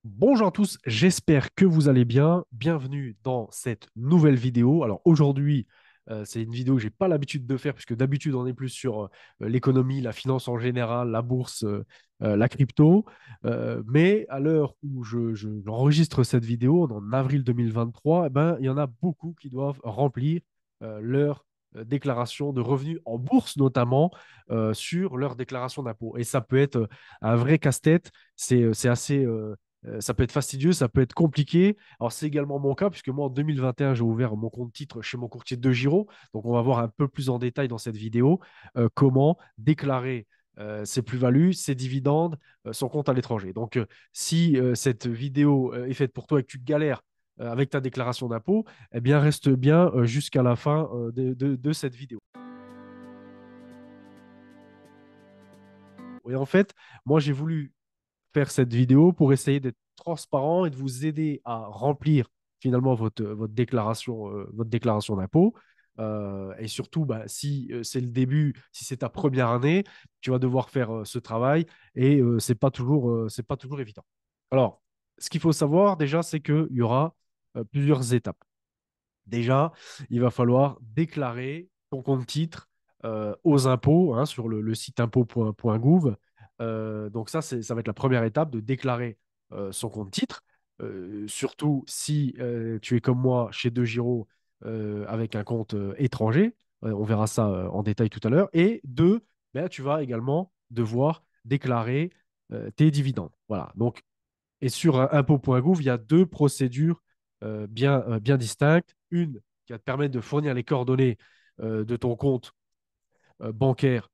Bonjour à tous, j'espère que vous allez bien. Bienvenue dans cette nouvelle vidéo. Alors aujourd'hui, c'est une vidéo que j'ai pas l'habitude de faire puisque d'habitude on est plus sur l'économie, la finance en général, la bourse, la crypto. Mais à l'heure où j'enregistre cette vidéo, en avril 2023, eh ben, il y en a beaucoup qui doivent remplir leur déclaration de revenus en bourse notamment sur leur déclaration d'impôt. Et ça peut être un vrai casse-tête. C'est assez ça peut être fastidieux, ça peut être compliqué. Alors, c'est également mon cas, puisque moi, en 2021, j'ai ouvert mon compte titre chez mon courtier de Giro. Donc, on va voir un peu plus en détail dans cette vidéo comment déclarer ses plus-values, ses dividendes, son compte à l'étranger. Donc, si cette vidéo est faite pour toi et que tu galères avec ta déclaration d'impôt, eh bien, reste bien jusqu'à la fin de cette vidéo. Et en fait, moi, j'ai voulu faire cette vidéo pour essayer d'être transparent et de vous aider à remplir finalement votre déclaration d'impôt. Et surtout, bah, si c'est le début, si c'est ta première année, tu vas devoir faire ce travail et c'est pas toujours évident. Alors, ce qu'il faut savoir déjà, c'est qu'il y aura plusieurs étapes. Déjà, il va falloir déclarer ton compte titre aux impôts hein, sur le site impôts.gouv. Donc ça va être la première étape de déclarer son compte titre. Surtout si tu es comme moi chez DeGiro avec un compte étranger. On verra ça en détail tout à l'heure. Et deux, ben, tu vas également devoir déclarer tes dividendes. Voilà. Donc, et sur impôt.gouv, il y a deux procédures bien distinctes. Une qui va te permettre de fournir les coordonnées de ton compte bancaire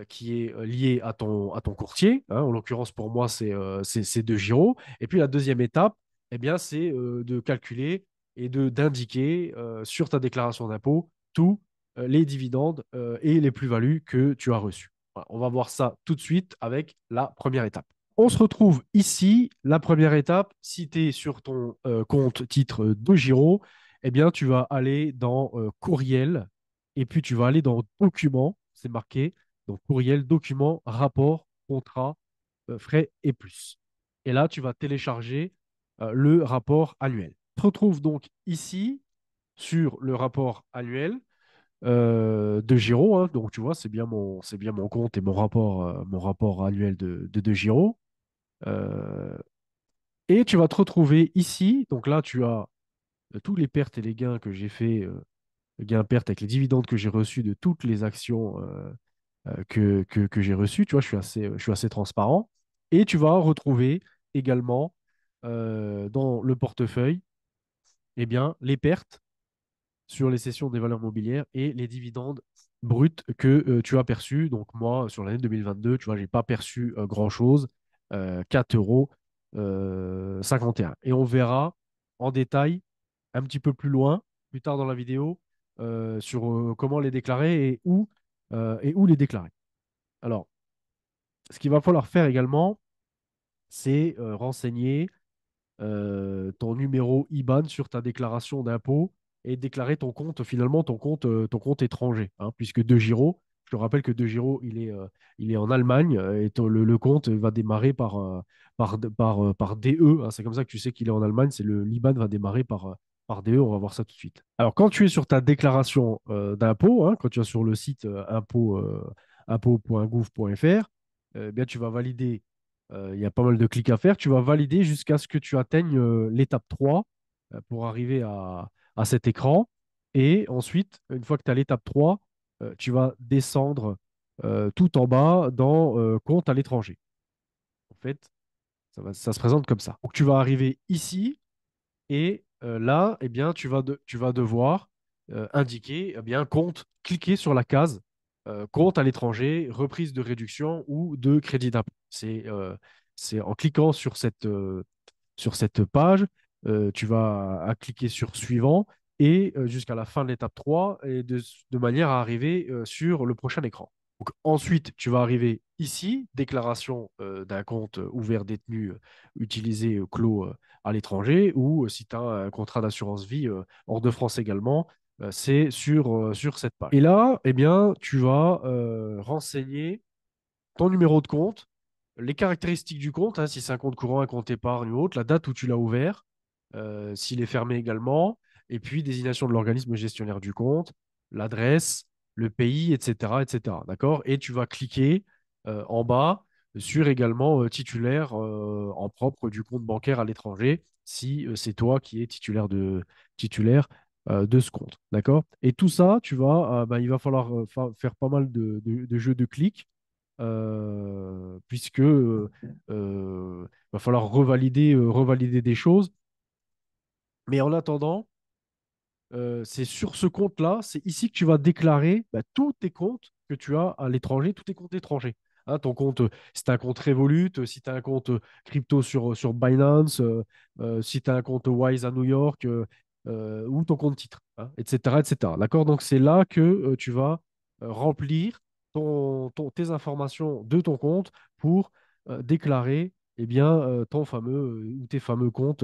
qui est lié à ton courtier. Hein. En l'occurrence, pour moi, c'est de Giro. Et puis la deuxième étape, eh bien, c'est de calculer et d'indiquer sur ta déclaration d'impôt tous les dividendes et les plus-values que tu as reçus. Voilà, on va voir ça tout de suite avec la première étape. On se retrouve ici. La première étape, si tu es sur ton compte titre de Giro, eh bien, tu vas aller dans courriel et puis tu vas aller dans documents, c'est marqué, donc courriel, document, rapport, contrat, frais et plus. Et là, tu vas télécharger le rapport annuel. Tu te retrouves donc ici sur le rapport annuel de Giro. Hein. Donc, tu vois, c'est bien mon compte et mon rapport annuel de Giro. Euh, et tu vas te retrouver ici. Donc là, tu as tous les pertes et les gains que j'ai fait, gains-pertes avec les dividendes que j'ai reçus de toutes les actions que j'ai reçues. Tu vois, je suis assez transparent. Et tu vas retrouver également dans le portefeuille eh bien, les pertes sur les cessions des valeurs mobilières et les dividendes bruts que tu as perçus. Donc moi, sur l'année 2022, tu vois, j'ai pas perçu grand-chose, 4 euros 51. Et on verra en détail un petit peu plus loin, plus tard dans la vidéo, sur comment les déclarer et où les déclarer. Alors, ce qu'il va falloir faire également, c'est renseigner ton numéro IBAN sur ta déclaration d'impôt et déclarer ton compte, finalement, ton compte étranger. Hein, puisque DeGiro, je te rappelle que DeGiro, il est en Allemagne et le compte va démarrer par DE. Hein, c'est comme ça que tu sais qu'il est en Allemagne. C'est l'IBAN va démarrer par DE. On va voir ça tout de suite. Alors, quand tu es sur ta déclaration d'impôt, hein, quand tu es sur le site impôt.gouv.fr, bien, tu vas valider il y a pas mal de clics à faire. Tu vas valider jusqu'à ce que tu atteignes l'étape 3 pour arriver à cet écran. Et ensuite, une fois que tu as l'étape 3, tu vas descendre tout en bas dans compte à l'étranger. En fait, ça se présente comme ça. Donc, tu vas arriver ici et là, eh bien, tu vas devoir indiquer eh bien, compte, cliquer sur la case compte à l'étranger, reprise de réduction ou de crédit d'impôt. C'est en cliquant sur cette page, tu vas à cliquer sur suivant et jusqu'à la fin de l'étape 3 et de manière à arriver sur le prochain écran. Donc, ensuite, tu vas arriver ici, déclaration d'un compte ouvert, détenu, utilisé, clos à l'étranger, ou si tu as un contrat d'assurance vie hors de France également, c'est sur cette page. Et là, eh bien, tu vas renseigner ton numéro de compte les caractéristiques du compte, hein, si c'est un compte courant, un compte épargne ou autre, la date où tu l'as ouvert, s'il est fermé également, et puis désignation de l'organisme gestionnaire du compte, l'adresse, le pays, etc., etc. D'accord? Et tu vas cliquer en bas sur également titulaire en propre du compte bancaire à l'étranger, si c'est toi qui es titulaire de ce compte. D'accord? Et tout ça, bah, il va falloir faire pas mal de jeux de clics puisque va falloir revalider des choses. Mais en attendant, c'est sur ce compte-là, c'est ici que tu vas déclarer bah, tous tes comptes que tu as à l'étranger, tous tes comptes étrangers. Hein, ton compte, si tu as un compte Revolut, si tu as un compte crypto sur Binance, si tu as un compte Wise à New York, ou ton compte titre, hein, etc., etc. D'accord? Donc, c'est là que tu vas remplir tes informations de ton compte pour déclarer eh bien, ton fameux ou tes fameux comptes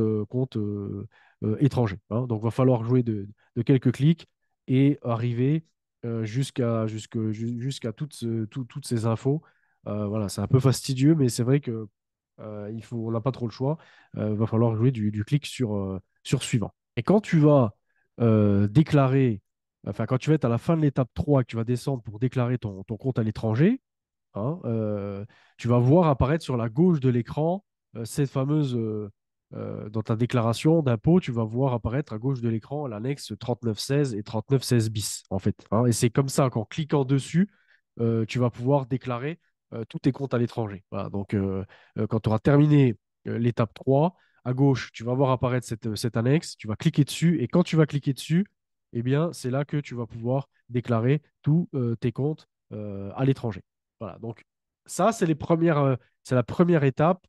étrangers. Hein. Donc, il va falloir jouer de quelques clics et arriver jusqu'à toutes ces infos. Voilà, c'est un peu fastidieux, mais c'est vrai que on n'a pas trop le choix. Il va falloir jouer du clic sur suivant. Et quand tu vas déclarer, enfin, quand tu vas être à la fin de l'étape 3, que tu vas descendre pour déclarer ton compte à l'étranger, hein, tu vas voir apparaître sur la gauche de l'écran cette fameuse, dans ta déclaration d'impôt, tu vas voir apparaître à gauche de l'écran l'annexe 3916 et 3916 bis, en fait. Hein. Et c'est comme ça qu'en cliquant dessus, tu vas pouvoir déclarer tous tes comptes à l'étranger. Voilà. Donc, quand tu auras terminé l'étape 3, à gauche, tu vas voir apparaître cette annexe, tu vas cliquer dessus, et quand tu vas cliquer dessus, eh bien, c'est là que tu vas pouvoir déclarer tous tes comptes à l'étranger. Voilà, donc ça, c'est la première étape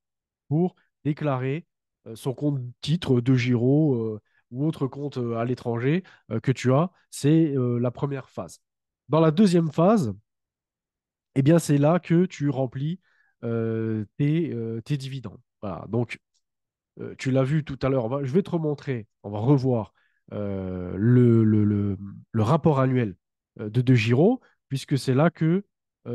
pour déclarer son compte titre de Giro ou autre compte à l'étranger que tu as. C'est la première phase. Dans la deuxième phase, eh bien, c'est là que tu remplis tes dividendes. Voilà, donc tu l'as vu tout à l'heure. Je vais te remontrer, on va revoir le rapport annuel de Giro, puisque c'est là que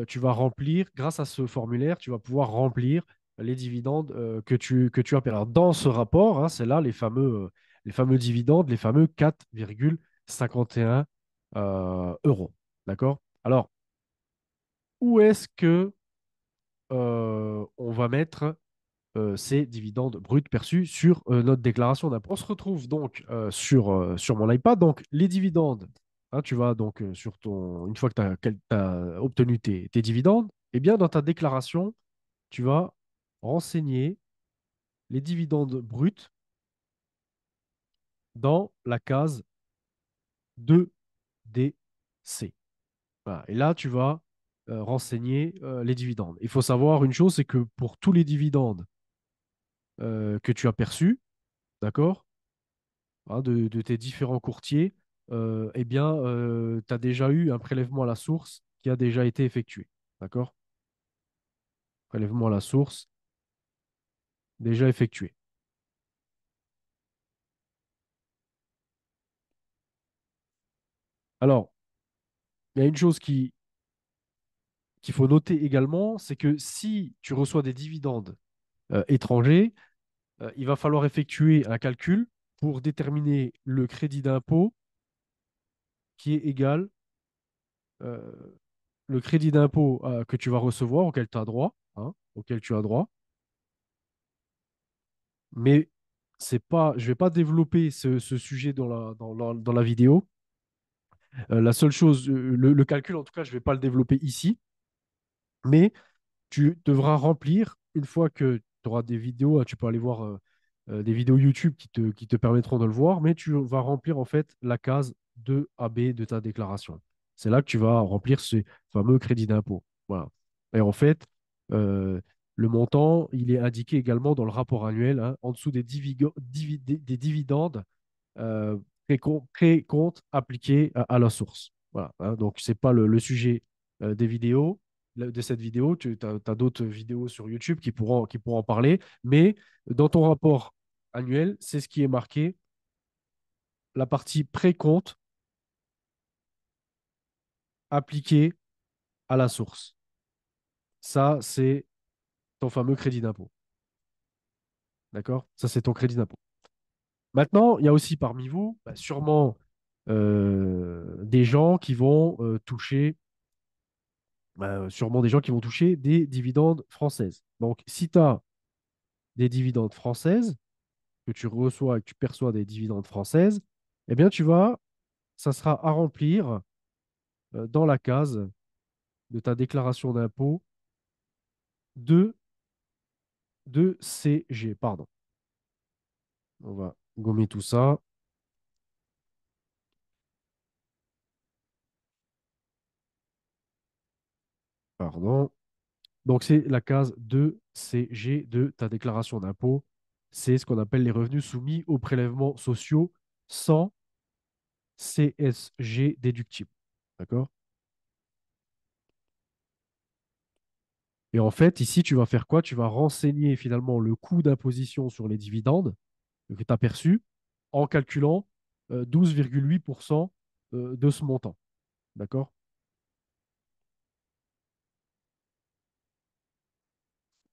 tu vas remplir, grâce à ce formulaire, tu vas pouvoir remplir les dividendes que tu as payés. Alors, dans ce rapport, hein, c'est là les fameux dividendes, les fameux 4,51 euros. D'accord? Alors, où est-ce que on va mettre ces dividendes bruts perçus sur notre déclaration d'impôt? On se retrouve donc sur mon iPad. Donc, les dividendes, hein, tu vas donc une fois que tu as obtenu tes dividendes, eh bien, dans ta déclaration, tu vas renseigner les dividendes bruts dans la case 2DC. Voilà. Et là, tu vas renseigner les dividendes. Il faut savoir une chose, c'est que pour tous les dividendes que tu as perçus, d'accord, hein, de tes différents courtiers, eh bien, tu as déjà eu un prélèvement à la source qui a déjà été effectué. D'accord? Prélèvement à la source déjà effectué. Alors, il y a une chose qu'il faut noter également, c'est que si tu reçois des dividendes étrangers, il va falloir effectuer un calcul pour déterminer le crédit d'impôt qui est égal euh, le crédit d'impôt que tu vas recevoir, auquel tu as droit, hein, auquel tu as droit. Mais c'est pas, je ne vais pas développer ce sujet dans la vidéo. La seule chose, le calcul, en tout cas, je ne vais pas le développer ici, mais tu devras remplir, une fois que tu auras des vidéos, hein, tu peux aller voir des vidéos YouTube qui te permettront de le voir, mais tu vas remplir en fait la case 2AB de ta déclaration. C'est là que tu vas remplir ce fameux crédit d'impôt. Voilà. Et en fait, euh, le montant, il est indiqué également dans le rapport annuel, hein, en dessous des dividendes euh, précompte appliqué à la source. Voilà, hein. Donc, ce n'est pas le sujet des vidéos, de cette vidéo. Tu as d'autres vidéos sur YouTube qui pourront en parler. Mais dans ton rapport annuel, c'est ce qui est marqué, la partie précompte appliquée à la source. Ça, c'est ton fameux crédit d'impôt. D'accord? Ça, c'est ton crédit d'impôt. Maintenant, il y a aussi parmi vous, bah, sûrement des gens qui vont toucher, sûrement des gens qui vont toucher des dividendes françaises. Donc, si tu as des dividendes françaises, que tu reçois et que tu perçois des dividendes françaises, eh bien, ça sera à remplir dans la case de ta déclaration d'impôt de, de CG. Pardon. On va gommer tout ça. Pardon. Donc, c'est la case 2CG de ta déclaration d'impôt. C'est ce qu'on appelle les revenus soumis aux prélèvements sociaux sans CSG déductible. D'accord? Et en fait, ici, tu vas faire quoi? Tu vas renseigner finalement le coût d'imposition sur les dividendes que tu as perçu en calculant 12,8% de ce montant. D'accord?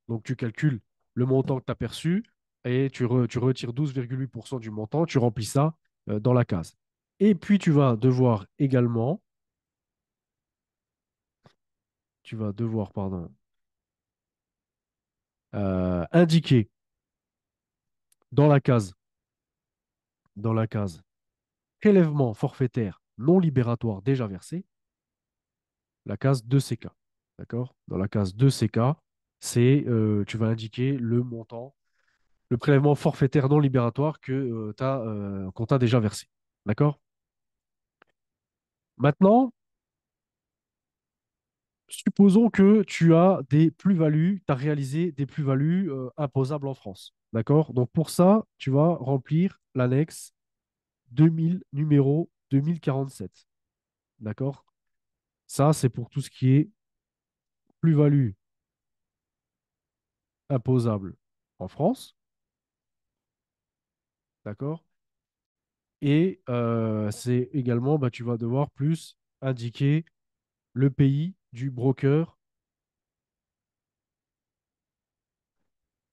Donc, tu calcules le montant que tu as perçu et tu retires 12,8% du montant, tu remplis ça dans la case. Et puis, tu vas devoir, pardon, indiquer dans la case, dans la case prélèvement forfaitaire non libératoire déjà versé, la case 2CK. D'accord? Dans la case 2CK, tu vas indiquer le montant, le prélèvement forfaitaire non libératoire qu'on t'a déjà versé. D'accord? Maintenant, supposons que tu as des plus-values, tu as réalisé des plus-values imposables en France. D'accord? Donc pour ça, tu vas remplir l'annexe 2000, numéro 2047. D'accord? Ça, c'est pour tout ce qui est plus-value imposable en France. D'accord? Et c'est également, bah, tu vas devoir plus indiquer le pays du broker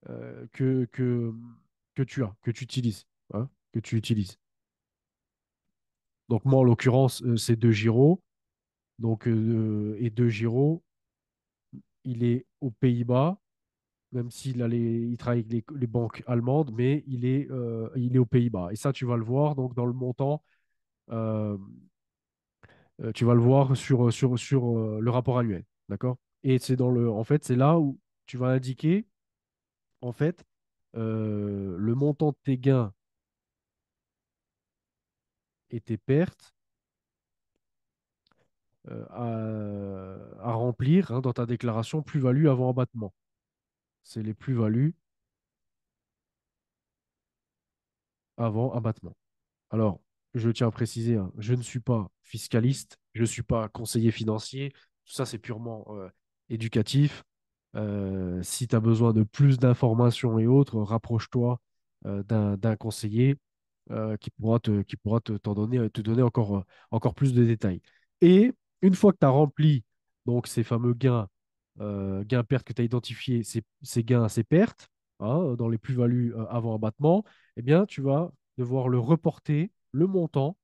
euh, que, que, que tu utilises. Hein, que tu utilises. Donc moi, en l'occurrence, c'est De Giro. Donc, et De Giro, il est aux Pays-Bas, même il travaille avec les banques allemandes, mais il est aux Pays-Bas. Et ça, tu vas le voir donc dans le montant, euh, tu vas le voir sur le rapport annuel. D'accord? Et en fait, c'est là où tu vas indiquer, en fait, le montant de tes gains et tes pertes à remplir hein, dans ta déclaration plus-value avant abattement. C'est les plus-values avant abattement. Alors, je tiens à préciser, hein, je ne suis pas fiscaliste, je ne suis pas conseiller financier. Tout ça, c'est purement éducatif. Si tu as besoin de plus d'informations et autres, rapproche-toi d'un conseiller qui pourra te donner encore plus de détails. Et une fois que tu as rempli donc, ces fameux gains-pertes que tu as identifiés, ces gains, ces pertes, hein, dans les plus-values avant abattement, eh bien, tu vas devoir reporter le montant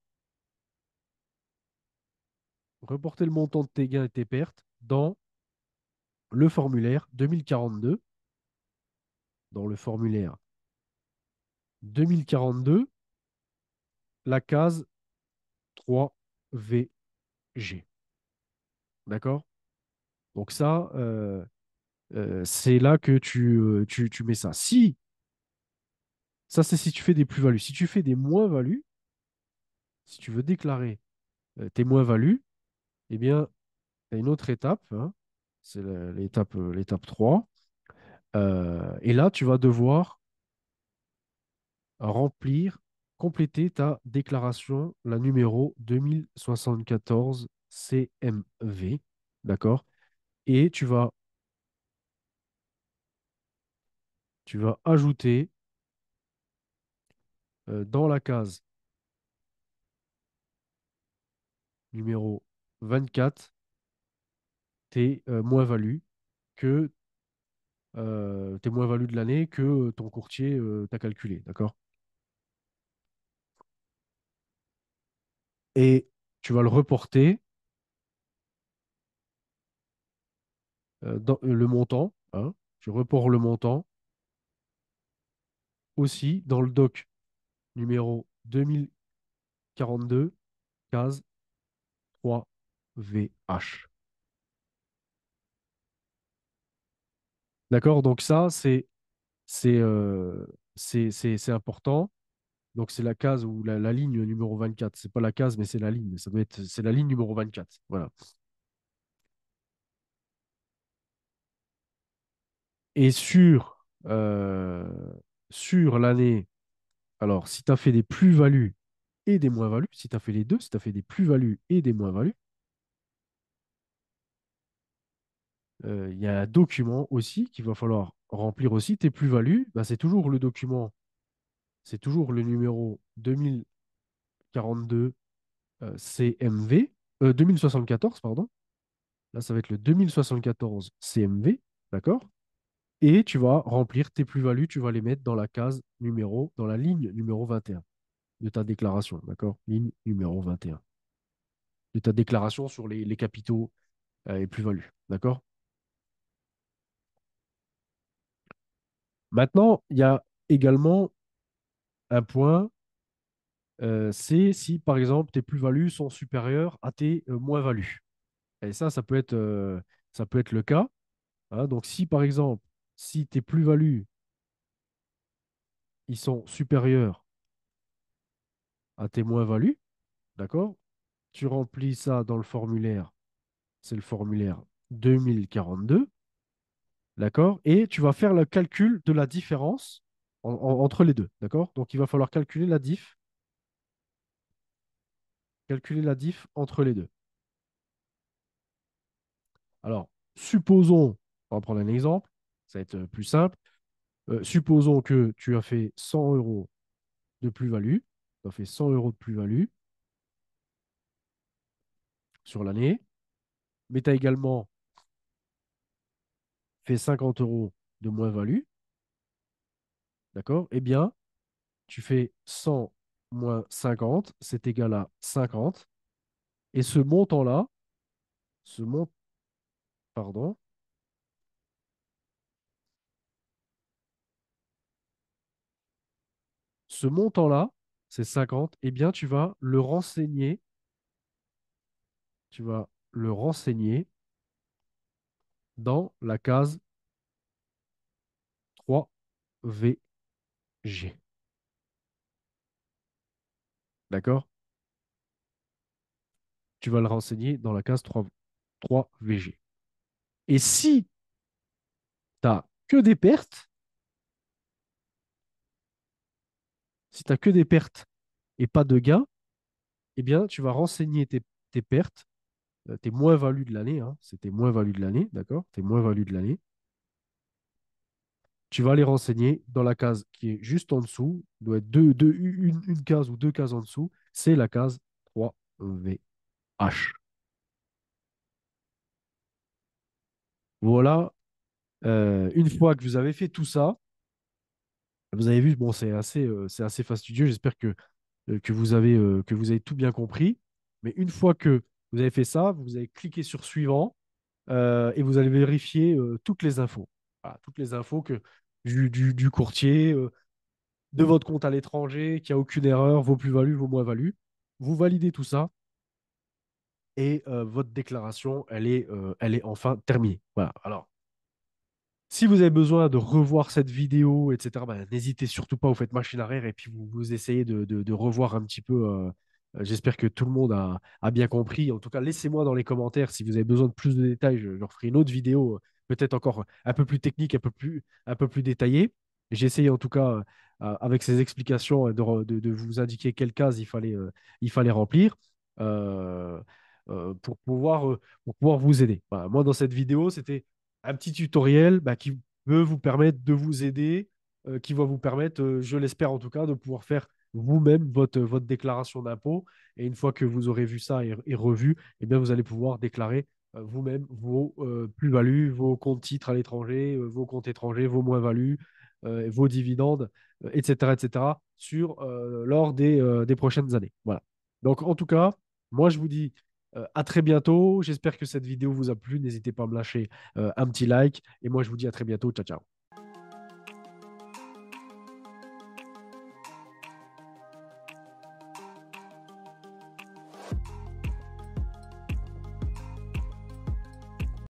de tes gains et tes pertes dans le formulaire 2042, dans le formulaire 2042, la case 3VG. D'accord? Donc ça, c'est là que tu mets ça. Ça c'est si tu fais des plus-values. Si tu fais des moins-values, si tu veux déclarer tes moins-values, eh bien, il y a une autre étape, hein, c'est l'étape 3. Et là, tu vas devoir remplir, compléter ta déclaration, la numéro 2074 CMV. D'accord? Et tu vas ajouter dans la case numéro 24 tes moins-values que tes moins-values de l'année que ton courtier t'a calculé, d'accord? Et tu vas le reporter dans le montant, hein, tu reportes le montant aussi dans le doc numéro 2042, case 3VH. D'accord? Donc ça, c'est c'est important. Donc c'est la case ou la ligne numéro 24. C'est pas la case, mais c'est la ligne. Ça doit être, c'est la ligne numéro 24. Voilà. Et sur l'année, alors si tu as fait des plus-values et des moins-values, si tu as fait les deux, si tu as fait des plus-values et des moins-values, il y a un document aussi qu'il va falloir remplir aussi. Tes plus-values, bah, c'est toujours le document, c'est toujours le numéro 2042 CMV, 2074, pardon. Là, ça va être le 2074 CMV, d'accord? Et tu vas remplir tes plus-values, tu vas les mettre dans la case numéro, dans la ligne numéro 21 de ta déclaration, d'accord? Ligne numéro 21 de ta déclaration sur les capitaux et plus-values, d'accord? Maintenant, il y a également un point, c'est si par exemple tes plus-values sont supérieures à tes moins-values. Et ça peut être le cas, hein. Donc si par exemple, si tes plus-values ils sont supérieurs à tes moins-values, d'accord? Tu remplis ça dans le formulaire, c'est le formulaire 2042, d'accord? Et tu vas faire le calcul de la différence entre les deux, d'accord? Donc il va falloir calculer la diff entre les deux. Alors, supposons, on va prendre un exemple, ça va être plus simple. Supposons que tu as fait 100 euros de plus-value, tu as fait 100 euros de plus-value sur l'année, mais tu as également fait 50 euros de moins-value, d'accord? Eh bien, tu fais 100 moins 50, c'est égal à 50. Et ce montant-là, ce mont, pardon, ce montant-là, c'est 50, eh bien, tu vas le renseigner dans la case 3VG. D'accord? Tu vas le renseigner dans la case 3VG. Et si tu n'as que des pertes, si tu que des pertes et pas de gains, eh bien, tu vas renseigner tes pertes, tes moins-values de l'année, hein, c'est tes moins-values de l'année, d'accord? Tes moins-values de l'année. Tu vas les renseigner dans la case qui est juste en dessous, doit être une case ou deux cases en dessous, c'est la case 3VH. Voilà, une fois que vous avez fait tout ça, vous avez vu, bon, c'est assez fastidieux, j'espère que vous avez tout bien compris. Mais une fois que vous avez fait ça, vous allez cliquer sur suivant et vous allez vérifier toutes les infos. Voilà, toutes les infos du courtier, de votre compte à l'étranger, qu'il n'y a aucune erreur, vos plus-values, vos moins-values. Vous validez tout ça et votre déclaration, elle est enfin terminée. Voilà. Alors, si vous avez besoin de revoir cette vidéo, etc., bah, n'hésitez surtout pas, vous faites machine arrière et puis vous essayez de revoir un petit peu. J'espère que tout le monde a bien compris. En tout cas, laissez-moi dans les commentaires si vous avez besoin de plus de détails. Je leur ferai une autre vidéo, peut-être encore un peu plus technique, un peu plus détaillée. J'ai essayé en tout cas, avec ces explications, de vous indiquer quelle case il fallait remplir euh, pour pouvoir vous aider. Voilà. Moi, dans cette vidéo, c'était un petit tutoriel bah, qui peut vous permettre de vous aider, qui va vous permettre, je l'espère en tout cas, de pouvoir faire vous-même votre déclaration d'impôt. Et une fois que vous aurez vu ça et revu, eh bien, vous allez pouvoir déclarer vous-même vos plus-values, vos comptes titres à l'étranger, vos comptes étrangers, vos moins-values, vos dividendes, etc., lors des prochaines années. Voilà. Donc, en tout cas, moi, je vous dis à très bientôt. J'espère que cette vidéo vous a plu. N'hésitez pas à me lâcher un petit like. Et moi, je vous dis à très bientôt. Ciao, ciao.